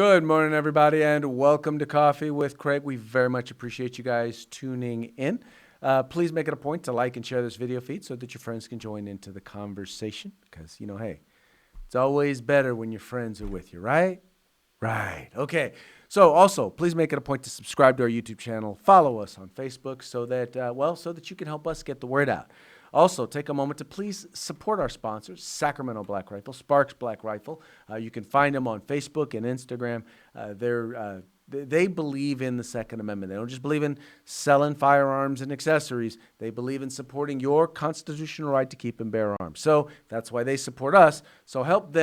Good morning, everybody, and welcome to Coffee with Craig. We very much appreciate you guys tuning in. Please make it a point to like and share this video feed so that your friends can join into the conversation because, hey, it's always better when your friends are with you, right? Right. Okay. So also, please make it a point to subscribe to our YouTube channel, follow us on Facebook so that, so that you can help us get the word out. Also, take a moment to please support our sponsors, Sacramento Black Rifle, Sparks Black Rifle. You can find them on Facebook and Instagram. They believe in the Second Amendment. They don't just believe in selling firearms and accessories. They believe in supporting your constitutional right to keep and bear arms. So that's why they support us. So help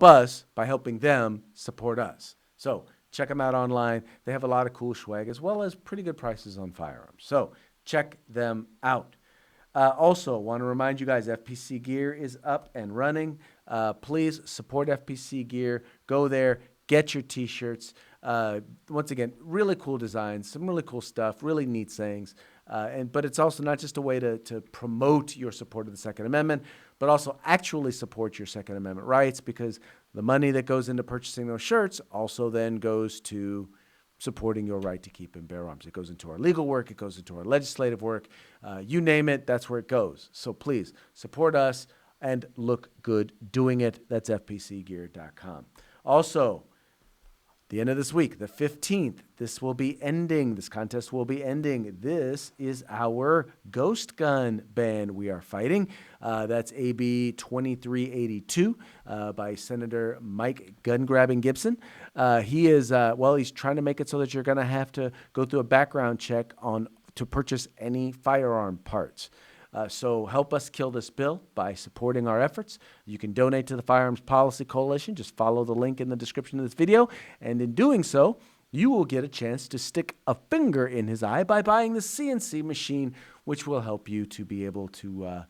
us by helping them support us. So check them out online. They have a lot of cool swag as well as pretty good prices on firearms. So check them out. Also, want to remind you guys, FPC Gear is up and running. Please support FPC Gear. Go there, get your T-shirts. Once again, really cool designs, some really cool stuff, really neat sayings. But it's also not just a way to promote your support of the Second Amendment, but also actually support your Second Amendment rights, because the money that goes into purchasing those shirts also then goes to supporting your right to keep and bear arms. It goes into our legal work. It goes into our legislative work. You name it, that's where it goes. So please support us and look good doing it. That's fpcgear.com. Also, the end of this week, the 15th, this contest will be ending. This is our ghost gun ban we are fighting. That's AB 2382 by Senator Mike Gun-Grabbing Gibson. He's trying to make it so that you're going to have to go through a background check to purchase any firearm parts. So help us kill this bill by supporting our efforts. You can donate to the Firearms Policy Coalition. Just follow the link in the description of this video. And in doing so, you will get a chance to stick a finger in his eye by buying the CNC machine, which will help you to be able to,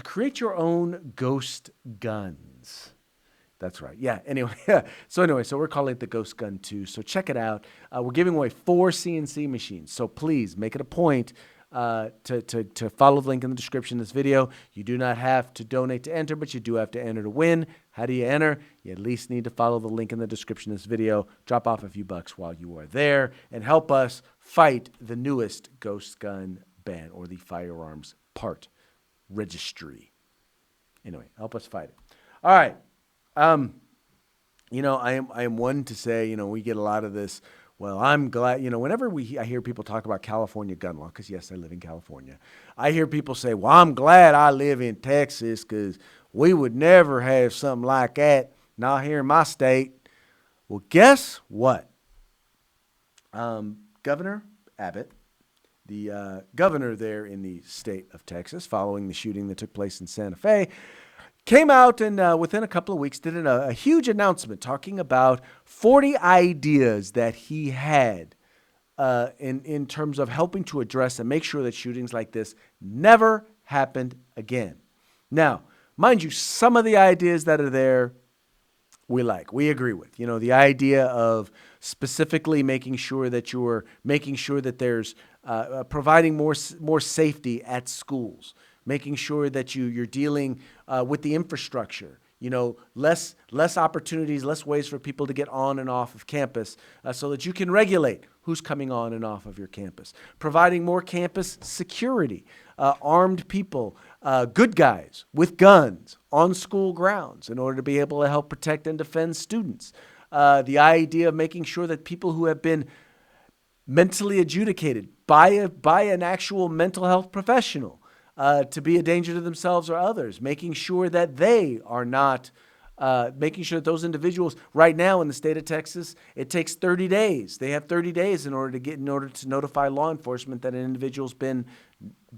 create your own ghost guns. That's right. Yeah. Anyway, so we're calling it the Ghost Gun 2. So check it out. We're giving away 4 CNC machines. So please make it a point to follow the link in the description of this video. You do not have to donate to enter, but you do have to enter to win. How do you enter? You at least need to follow the link in the description of this video. Drop off a few bucks while you are there and help us fight the newest ghost gun ban, or the firearms part registry. Anyway, help us fight it. All right. I am one to say, we get a lot of this. Well, I'm glad, whenever I hear people talk about California gun law, because yes, I live in California, I hear people say, well, I'm glad I live in Texas because we would never have something like that, not here in my state. Well, guess what? Governor Abbott, the governor there in the state of Texas, following the shooting that took place in Santa Fe, came out and within a couple of weeks did a huge announcement talking about 40 ideas that he had in terms of helping to address and make sure that shootings like this never happened again. Now, mind you, some of the ideas that are there we agree with. The idea of specifically making sure that there's providing more safety at schools, making sure that you're dealing with the infrastructure, less opportunities, less ways for people to get on and off of campus so that you can regulate who's coming on and off of your campus. Providing more campus security, armed people, good guys with guns on school grounds in order to be able to help protect and defend students. The idea of making sure that people who have been mentally adjudicated by an actual mental health professional to be a danger to themselves or others, making sure that they are not, making sure that those individuals right now in the state of Texas, it takes 30 days. They have 30 days in order to notify law enforcement that an individual's been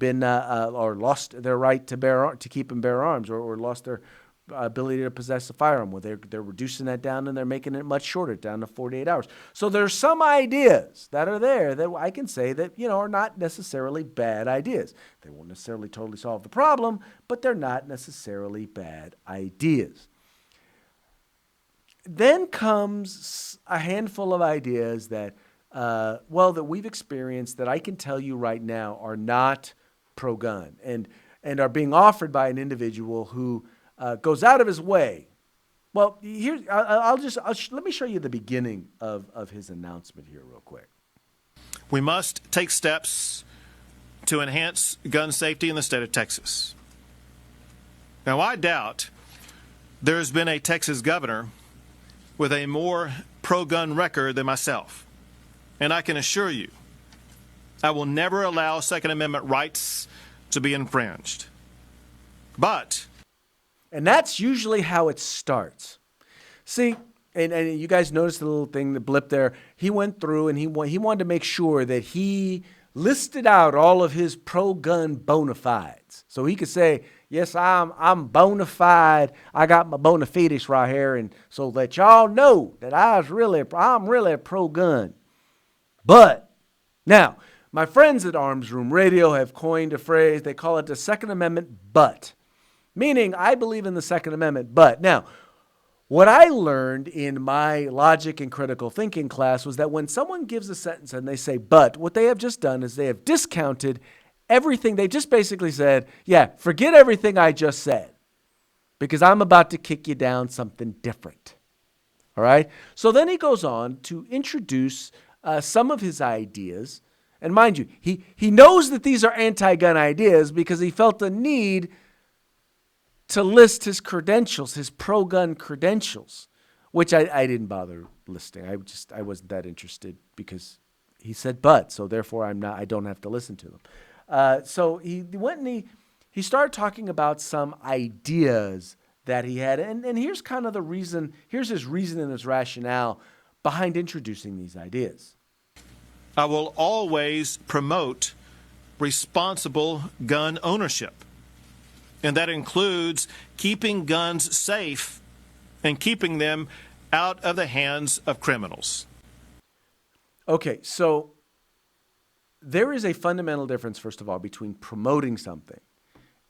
or lost their right to keep and bear arms, or lost their ability to possess a firearm. Well, they're reducing that down, and they're making it much shorter, down to 48 hours. So there's some ideas that are there that I can say that, are not necessarily bad ideas. They won't necessarily totally solve the problem, but they're not necessarily bad ideas. Then comes a handful of ideas that we've experienced that I can tell you right now are not pro-gun and are being offered by an individual who goes out of his way Well, here let me show you the beginning of his announcement here real quick. We must take steps to enhance gun safety in the state of Texas. Now, I doubt there has been a Texas governor with a more pro-gun record than myself. And I can assure you, I will never allow Second Amendment rights to be infringed. And that's usually how it starts. See, and you guys noticed the little thing, the blip there. He went through and he wanted to make sure that he listed out all of his pro-gun bona fides. So he could say, yes, I'm bona fide. I got my bona fides right here. And so that y'all know that I'm really pro-gun. But now, my friends at Arms Room Radio have coined a phrase. They call it the Second Amendment but. Meaning, I believe in the Second Amendment, but. Now, what I learned in my logic and critical thinking class was that when someone gives a sentence and they say but, what they have just done is they have discounted everything. They just basically said, yeah, forget everything I just said because I'm about to kick you down something different. All right? So then he goes on to introduce some of his ideas. And mind you, he knows that these are anti-gun ideas because he felt the need to list his credentials, his pro-gun credentials, which I didn't bother listing. I wasn't that interested because he said but, so therefore I don't have to listen to them. So he went and he started talking about some ideas that he had, and here's kind of the reason. Here's his reason and his rationale behind introducing these ideas. I will always promote responsible gun ownership. And that includes keeping guns safe and keeping them out of the hands of criminals. Okay, so there is a fundamental difference, first of all, between promoting something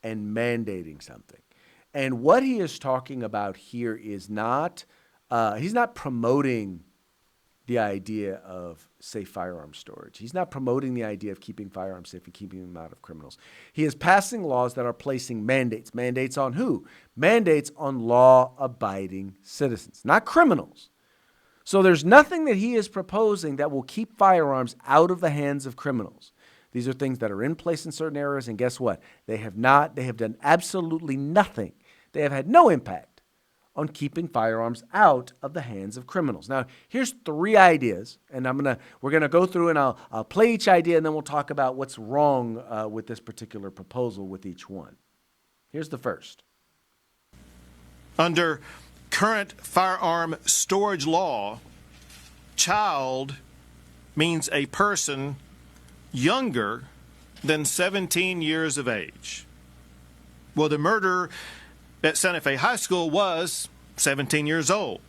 and mandating something. And what he is talking about here is not, he's not promoting the idea of safe firearm storage. He's not promoting the idea of keeping firearms safe and keeping them out of criminals. He is passing laws that are placing mandates. Mandates on who? Mandates on law-abiding citizens, not criminals. So there's nothing that he is proposing that will keep firearms out of the hands of criminals. These are things that are in place in certain areas, and guess what? They have done absolutely nothing. They have had no impact on keeping firearms out of the hands of criminals. Now, here's 3 ideas, and we're gonna go through and I'll play each idea, and then we'll talk about what's wrong with this particular proposal with each one. Here's the first. Under current firearm storage law, child means a person younger than 17 years of age. Well, the murderer at Santa Fe High School was 17 years old,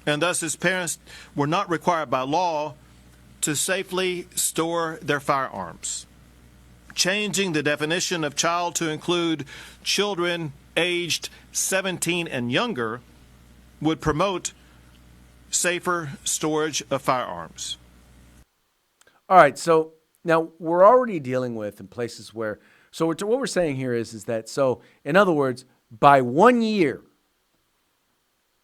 and thus his parents were not required by law to safely store their firearms. Changing the definition of child to include children aged 17 and younger would promote safer storage of firearms. All right, so now we're already dealing with in places where, so what we're saying here is that, so in other words, by 1 year,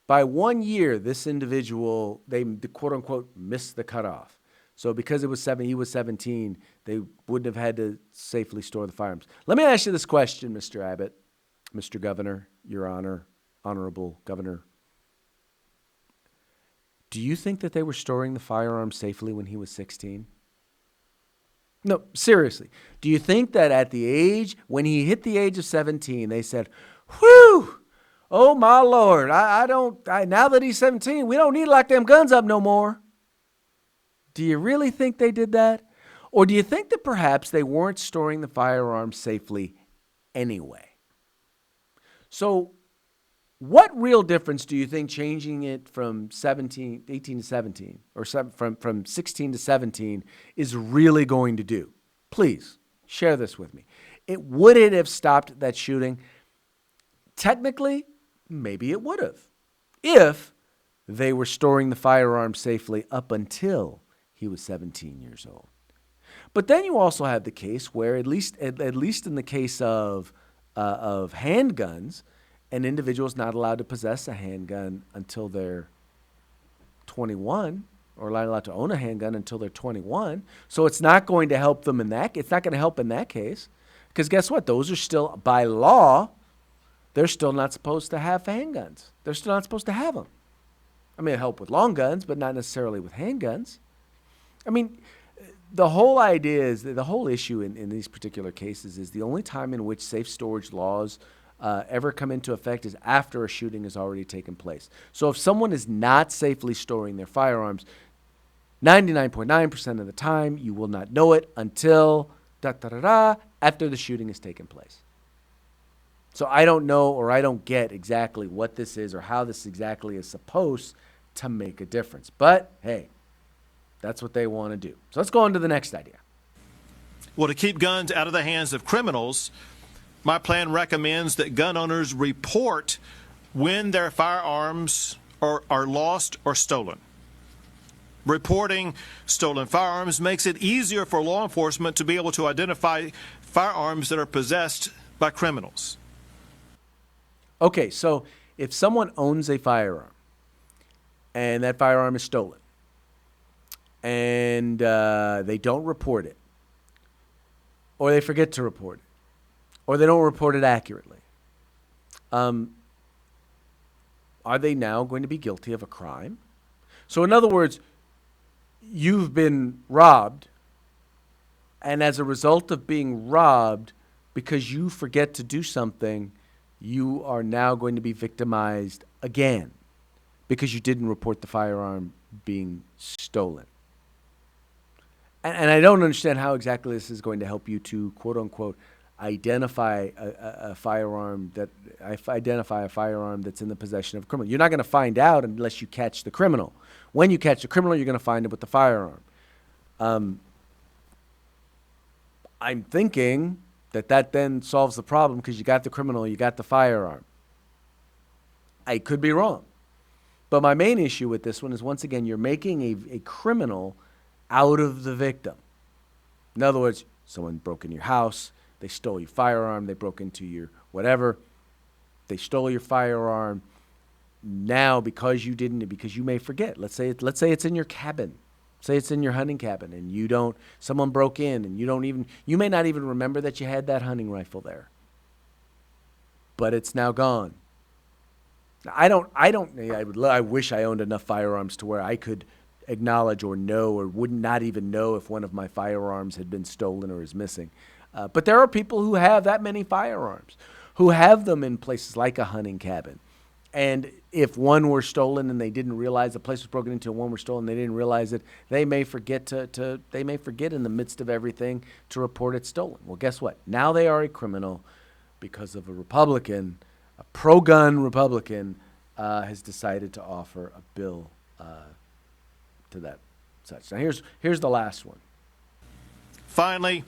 this individual, they quote unquote missed the cutoff. So because he was 17, they wouldn't have had to safely store the firearms. Let me ask you this question, Mr. Abbott, Mr. Governor, Your Honor, Honorable Governor. Do you think that they were storing the firearms safely when he was 16? No, seriously. Do you think that at the age, when he hit the age of 17, they said, whew, oh my Lord, now that he's 17, we don't need to lock them guns up no more. Do you really think they did that? Or do you think that perhaps they weren't storing the firearms safely anyway? So what real difference do you think changing it from 18 to 17 or from 16 to 17 is really going to do? Please share this with me. Would it have stopped that shooting? Technically, maybe it would have, if they were storing the firearms safely up until he was 17 years old. But then you also have the case where, at least in the case of handguns an individual is not allowed to possess a handgun until they're 21, or not allowed to own a handgun until they're 21. So it's not going to help them in that. It's not going to help in that case, because guess what? Those are still, by law, they're still not supposed to have handguns. They're still not supposed to have them. I mean, it help with long guns, but not necessarily with handguns. I mean, the whole idea is, the whole issue in these particular cases is the only time in which safe storage laws ever come into effect is after a shooting has already taken place. So if someone is not safely storing their firearms, 99.9% of the time, you will not know it until after the shooting has taken place. So I don't know, or I don't get exactly what this is or how this exactly is supposed to make a difference. But hey, that's what they want to do. So let's go on to the next idea. Well, to keep guns out of the hands of criminals, my plan recommends that gun owners report when their firearms are lost or stolen. Reporting stolen firearms makes it easier for law enforcement to be able to identify firearms that are possessed by criminals. Okay, so if someone owns a firearm and that firearm is stolen and they don't report it, or they forget to report it, or they don't report it accurately, are they now going to be guilty of a crime? So in other words, you've been robbed, and as a result of being robbed, because you forget to do something, you are now going to be victimized again because you didn't report the firearm being stolen. And I don't understand how exactly this is going to help you to, quote unquote, identify a firearm that's in the possession of a criminal. You're not going to find out unless you catch the criminal. When you catch the criminal, you're going to find it with the firearm. I'm thinking that then solves the problem because you got the criminal, you got the firearm. I could be wrong. But my main issue with this one is, once again, you're making a criminal out of the victim. In other words, someone broke in your house, they stole your firearm, they broke into your whatever, they stole your firearm. Now, because you may forget, let's say it's in your cabin. Say it's in your hunting cabin and someone broke in and you may not even remember that you had that hunting rifle there. But it's now gone. I wish I owned enough firearms to where I could acknowledge or know or would not even know if one of my firearms had been stolen or is missing. But there are people who have that many firearms, who have them in places like a hunting cabin. And if one were stolen and they didn't realize the place was broken into, and one were stolen, they didn't realize it, they may forget they may forget in the midst of everything to report it stolen. Well, guess what? Now they are a criminal because of a Republican, a pro-gun Republican, has decided to offer a bill to that such. Now here's the last one. Finally,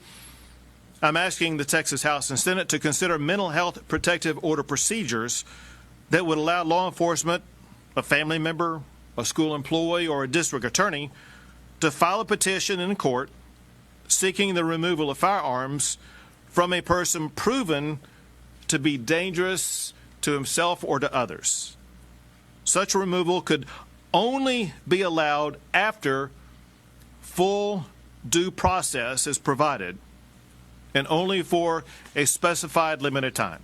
I'm asking the Texas House and Senate to consider mental health protective order procedures that would allow law enforcement, a family member, a school employee, or a district attorney to file a petition in court seeking the removal of firearms from a person proven to be dangerous to himself or to others. Such removal could only be allowed after full due process is provided, and only for a specified limited time.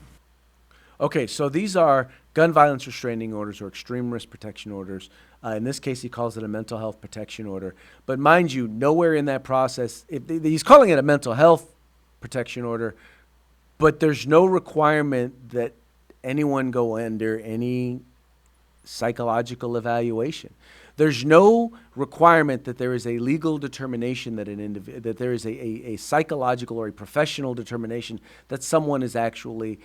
Okay, so these are gun violence restraining orders or extreme risk protection orders. In this case, he calls it a mental health protection order. But mind you, nowhere in that process, he's calling it a mental health protection order, but there's no requirement that anyone go under any psychological evaluation. There's no requirement that there is a legal determination that there is a psychological or a professional determination that someone is actually,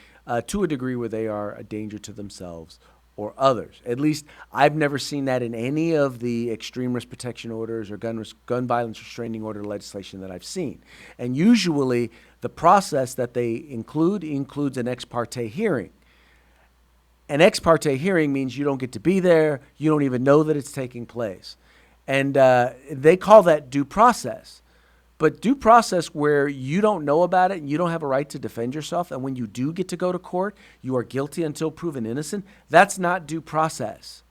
to a degree where they are a danger to themselves or others. At least I've never seen that in any of the extreme risk protection orders or gun violence restraining order legislation that I've seen. And usually the process that they includes an ex parte hearing. An ex parte hearing means you don't get to be there. You don't even know that it's taking place. And they call that due process. But due process where you don't know about it and you don't have a right to defend yourself, and when you do get to go to court, you are guilty until proven innocent, that's not due process.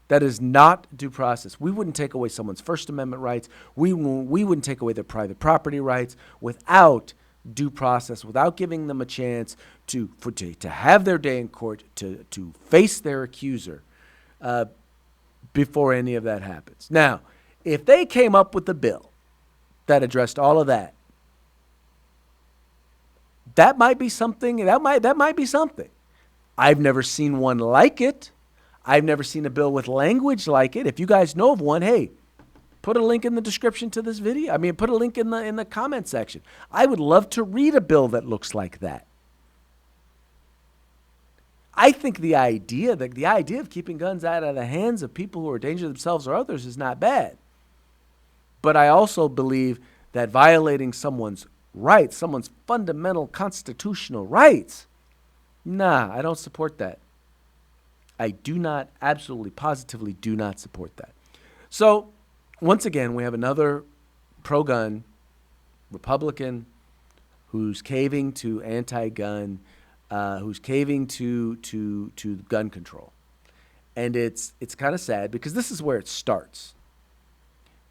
That is not due process. We wouldn't take away someone's First Amendment rights. We wouldn't take away their private property rights without due process, without giving them a chance to have their day in court, to face their accuser before any of that happens. Now, if they came up with a bill that addressed all of that, that might be something. That might be something. I've never seen one like it. I've never seen a bill with language like it. If you guys know of one, hey, put a link in the description to this video. Put a link in the comment section. I would love to read a bill that looks like that. I think the idea of keeping guns out of the hands of people who are a danger to themselves or others is not bad. But I also believe that violating someone's rights, someone's fundamental constitutional rights, I don't support that. I do not, absolutely, positively do not support that. So, once again, we have another pro-gun Republican who's caving to anti-gun, who's caving to gun control. And it's kind of sad because this is where it starts.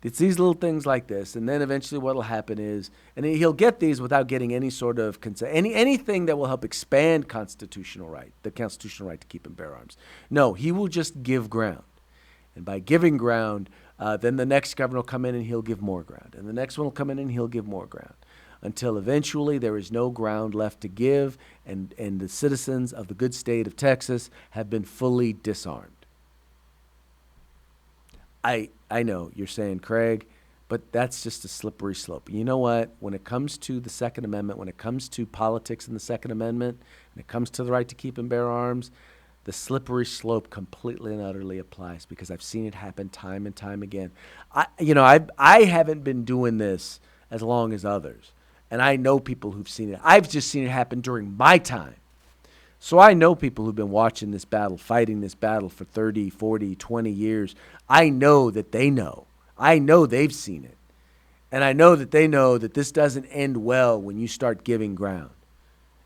It's these little things like this, and then eventually what will happen is, and he'll get these without getting any sort of consent, anything that will help expand the constitutional right to keep and bear arms. No, he will just give ground. And by giving ground, then the next governor will come in and he'll give more ground. And the next one will come in and he'll give more ground. Until eventually there is no ground left to give, and the citizens of the good state of Texas have been fully disarmed. I know you're saying, Craig, but that's just a slippery slope. You know what? When it comes to the Second Amendment, when it comes to politics in the Second Amendment, when it comes to the right to keep and bear arms, the slippery slope completely and utterly applies because I've seen it happen time and time again. I haven't been doing this as long as others, and I know people who've seen it. I've just seen it happen during my time. So I know people who've been watching this battle, fighting this battle for 30, 40, 20 years. I know that they know. I know they've seen it. And I know that they know that this doesn't end well when you start giving ground.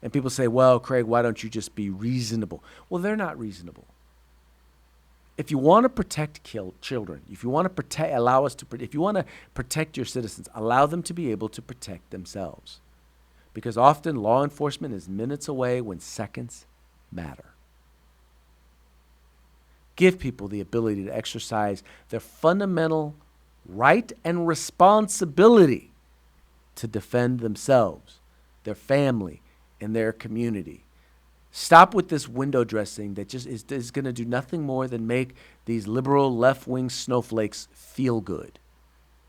And people say, well, Craig, why don't you just be reasonable? Well, they're not reasonable. If you want to protect children, if you want to if you want to protect your citizens, allow them to be able to protect themselves. Because often law enforcement is minutes away when seconds matter. Give people the ability to exercise their fundamental right and responsibility to defend themselves, their family, and their community. Stop with this window dressing that just is going to do nothing more than make these liberal left-wing snowflakes feel good.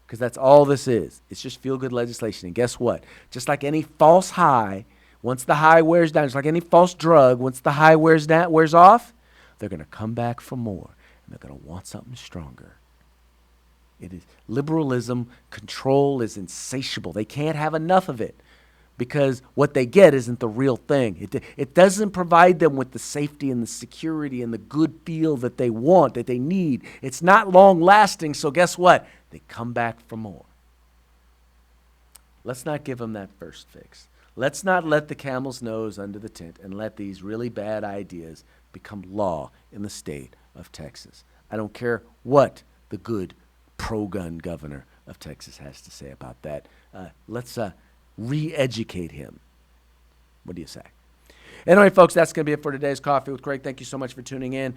Because that's all this is. It's just feel-good legislation. And guess what? Just like any false high, once the high wears down, just like any false drug, once the high wears off, they're going to come back for more. And they're going to want something stronger. It is liberalism. Control is insatiable. They can't have enough of it because what they get isn't the real thing. It doesn't provide them with the safety and the security and the good feel that they want, that they need. It's not long-lasting, so guess what? They come back for more. Let's not give them that first fix. Let's not let the camel's nose under the tent and let these really bad ideas become law in the state of Texas. I don't care what the good pro-gun governor of Texas has to say about that. Let's re-educate him. What do you say? Anyway, folks, that's going to be it for today's Coffee with Craig. Thank you so much for tuning in.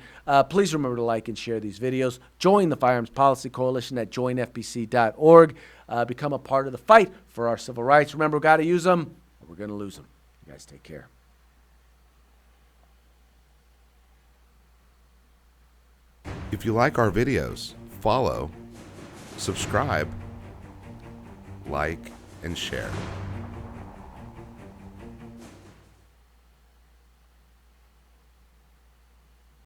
Please remember to like and share these videos. Join the Firearms Policy Coalition at joinfpc.org. Become a part of the fight for our civil rights. Remember, we've got to use them or we're going to lose them. You guys take care. If you like our videos, follow, subscribe, like, and share.